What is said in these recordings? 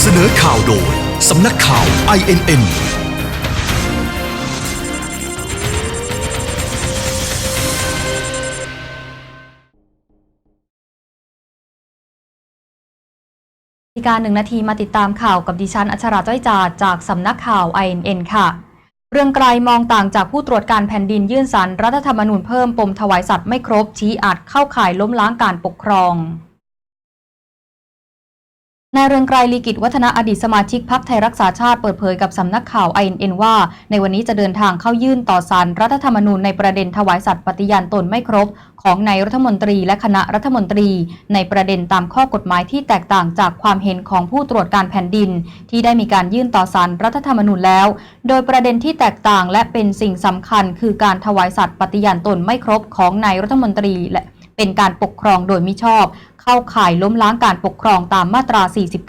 เสนอข่าวโดยสำนักข่าว INNนาฬิกา1 นาทีมาติดตามข่าวกับดิฉันอัชราจ้อยจาจากสำนักข่าว INN ค่ะเรืองไกรมองต่างจากผู้ตรวจการแผ่นดินยื่นศาลรัฐธรรมนูญเพิ่มปมถวายสัตว์ไม่ครบชี้อาจเข้าข่ายล้มล้างการปกครองนายเรืองไกร ลีกิจวัฒนะอดีตสมาชิกพรรคไทยรักษาชาติเปิดเผยกับสำนักข่าว INN ว่าในวันนี้จะเดินทางเข้ายื่นต่อศาลรัฐธรรมนูญในประเด็นถวายสัตย์ปฏิญาณตนไม่ครบของนายรัฐมนตรีและคณะรัฐมนตรีในประเด็นตามข้อกฎหมายที่แตกต่างจากความเห็นของผู้ตรวจการแผ่นดินที่ได้มีการยื่นต่อศาลรัฐธรรมนูญแล้วโดยประเด็นที่แตกต่างและเป็นสิ่งสำคัญคือการถวายสัตย์ปฏิญาณตนไม่ครบของนายรัฐมนตรีและเป็นการปกครองโดยมิชอบเข้าข่ายล้มล้างการปกครองตามมาตรา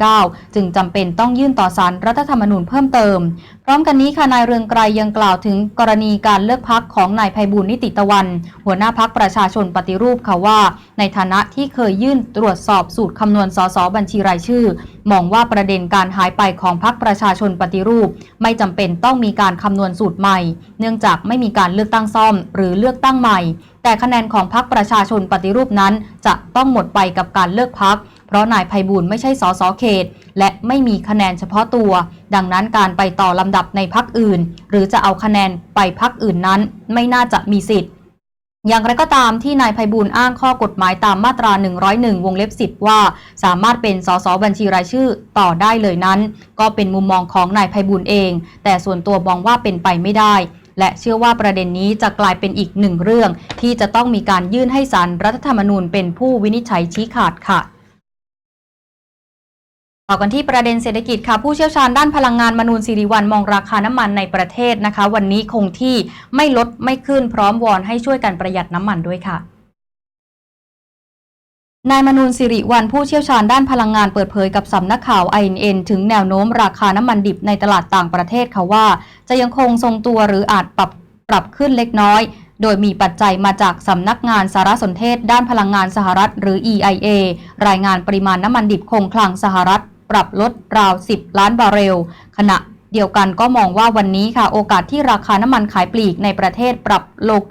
49 จึงจำเป็นต้องยื่นต่อศาลรัฐธรรมนูญเพิ่มเติมพร้อมกันนี้ค่ะนายเรืองไกรยังกล่าวถึงกรณีการเลือกพรรคของนายไพบูลย์นิติตะวันหัวหน้าพรรคประชาชนปฏิรูปค่ะว่าในฐานะที่เคยยื่นตรวจสอบสูตรคำนวณสสบัญชีรายชื่อมองว่าประเด็นการหายไปของพรรคประชาชนปฏิรูปไม่จำเป็นต้องมีการคำนวณสูตรใหม่เนื่องจากไม่มีการเลือกตั้งซ่อมหรือเลือกตั้งใหม่แต่คะแนนของพรรคประชาชนปฏิรูปนั้นจะต้องหมดไปกับการเลือกพรรคเพราะนายไพบูลย์ไม่ใช่สสเขตและไม่มีคะแนนเฉพาะตัวดังนั้นการไปต่อลำดับในพรรคอื่นหรือจะเอาคะแนนไปพรรคอื่นนั้นไม่น่าจะมีสิทธิ์อย่างไรก็ตามที่นายไพบูลย์อ้างข้อกฎหมายตามมาตรา 101 วงเล็บ 10 ว่าสามารถเป็นสสบัญชีรายชื่อต่อได้เลยนั้นก็เป็นมุมมองของนายไพบูลย์เองแต่ส่วนตัวมองว่าเป็นไปไม่ได้และเชื่อว่าประเด็นนี้จะกลายเป็นอีกหนึ่งเรื่องที่จะต้องมีการยื่นให้ศาลรัฐธรรมนูญเป็นผู้วินิจฉัยชี้ขาดค่ะต่อกันที่ประเด็นเศรษฐกิจค่ะผู้เชี่ยวชาญด้านพลังงานมนูนศิริวัลย์มองราคาน้ำมันในประเทศนะคะวันนี้คงที่ไม่ลดไม่ขึ้นพร้อมวอนให้ช่วยกันประหยัดน้ำมันด้วยค่ะนายมนูนศิริวัลย์ผู้เชี่ยวชาญด้านพลังงานเปิดเผยกับสำนักข่าว INN ถึงแนวโน้มราคาน้ำมันดิบในตลาดต่างประเทศค่ะว่าจะยังคงทรงตัวหรืออาจปรับขึ้นเล็กน้อยโดยมีปัจจัยมาจากสำนักงานสารสนเทศด้านพลังงานสหรัฐหรือ EIA รายงานปริมาณน้ำมันดิบคงคลังสหรัฐปรับลดราว 10 ล้านบาร์เรลขณะเดียวกันก็มองว่าวันนี้ค่ะโอกาสที่ราคาน้ำมันขายปลีกในประเทศปรับ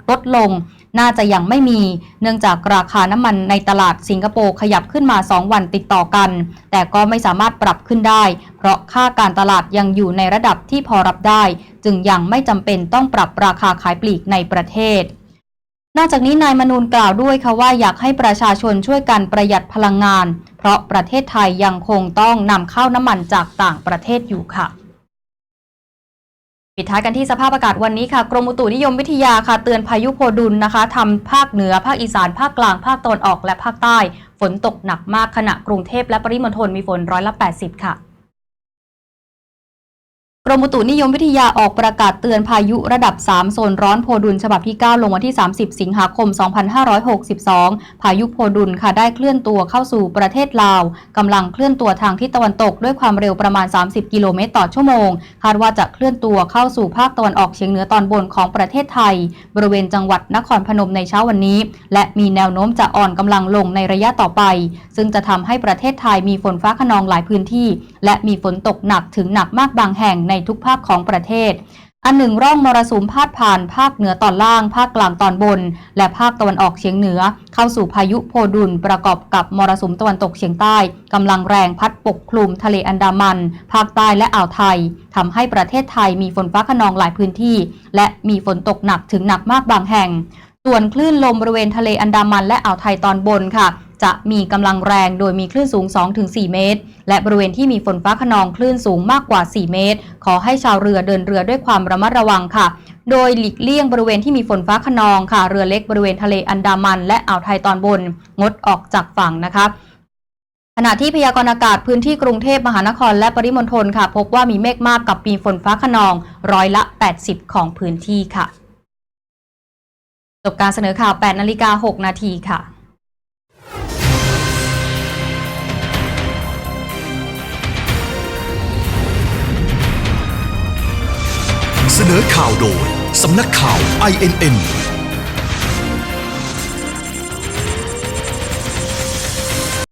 ลดลงน่าจะยังไม่มีเนื่องจากราคาน้ำมันในตลาดสิงคโปร์ขยับขึ้นมา2 วันติดต่อกันแต่ก็ไม่สามารถปรับขึ้นได้เพราะค่าการตลาดยังอยู่ในระดับที่พอรับได้จึงยังไม่จำเป็นต้องปรับราคาขายปลีกในประเทศนอกจากนี้นายมนูนกล่าวด้วยค่ะว่าอยากให้ประชาชนช่วยกันประหยัดพลังงานเพราะประเทศไทยยังคงต้องนำเข้าน้ำมันจากต่างประเทศอยู่ค่ะปิดท้ายกันที่สภาพอากาศวันนี้ค่ะกรมอุตุนิยมวิทยาค่ะเตือนพายุโพดุลนะคะทำภาคเหนือภาคอีสานภาคกลางภาคตะวันออกและภาคใต้ฝนตกหนักมากขณะกรุงเทพและปริมณฑลมีฝน80%ค่ะกรมอุตุนิยมวิทยาออกประกาศเตือนพายุระดับ3โซนร้อนโพดุลฉบับที่9ลงวันที่30สิงหาคม2562พายุโพดุลค่ะได้เคลื่อนตัวเข้าสู่ประเทศลาวกำลังเคลื่อนตัวทางทิศตะวันตกด้วยความเร็วประมาณ30กิโลเมตรต่อชั่วโมงคาดว่าจะเคลื่อนตัวเข้าสู่ภาคตะวันออกเฉียงเหนือตอนบนของประเทศไทยบริเวณจังหวัดนครพนมในเช้าวันนี้และมีแนวโน้มจะอ่อนกำลังลงในระยะต่อไปซึ่งจะทำให้ประเทศไทยมีฝนฟ้าคะนองหลายพื้นที่และมีฝนตกหนักถึงหนักมากบางแห่งในทุกภาคของประเทศอันหนึ่งร่องมรสุมพาดผ่านภาคเหนือตอนล่างภาคกลางตอนบนและภาคตะวันออกเฉียงเหนือเข้าสู่พายุโพดุลประกอบกับมรสุมตะวันตกเฉียงใต้กำลังแรงพัดปกคลุมทะเลอันดามันภาคใต้และอ่าวไทยทำให้ประเทศไทยมีฝนฟ้าคะนองหลายพื้นที่และมีฝนตกหนักถึงหนักมากบางแห่งส่วนคลื่นลมบริเวณทะเลอันดามันและอ่าวไทยตอนบนค่ะจะมีกำลังแรงโดยมีคลื่นสูง 2-4 เมตรและบริเวณที่มีฝนฟ้าคะนองคลื่นสูงมากกว่า4เมตรขอให้ชาวเรือเดินเรือด้วยความระมัดระวังค่ะโดยหลีกเลี่ยงบริเวณที่มีฝนฟ้าคะนองค่ะเรือเล็กบริเวณทะเลอันดามันและอ่าวไทยตอนบนงดออกจากฝั่งนะคะขณะที่พยากรณ์อากาศพื้นที่กรุงเทพมหานครและปริมณฑลค่ะพบว่ามีเมฆมากกับมีฝนฟ้าคะนอง80%ของพื้นที่ค่ะจบการเสนอข่าว 8:06 นาทีค่ะเสนอข่าวโดยสำนักข่าว INN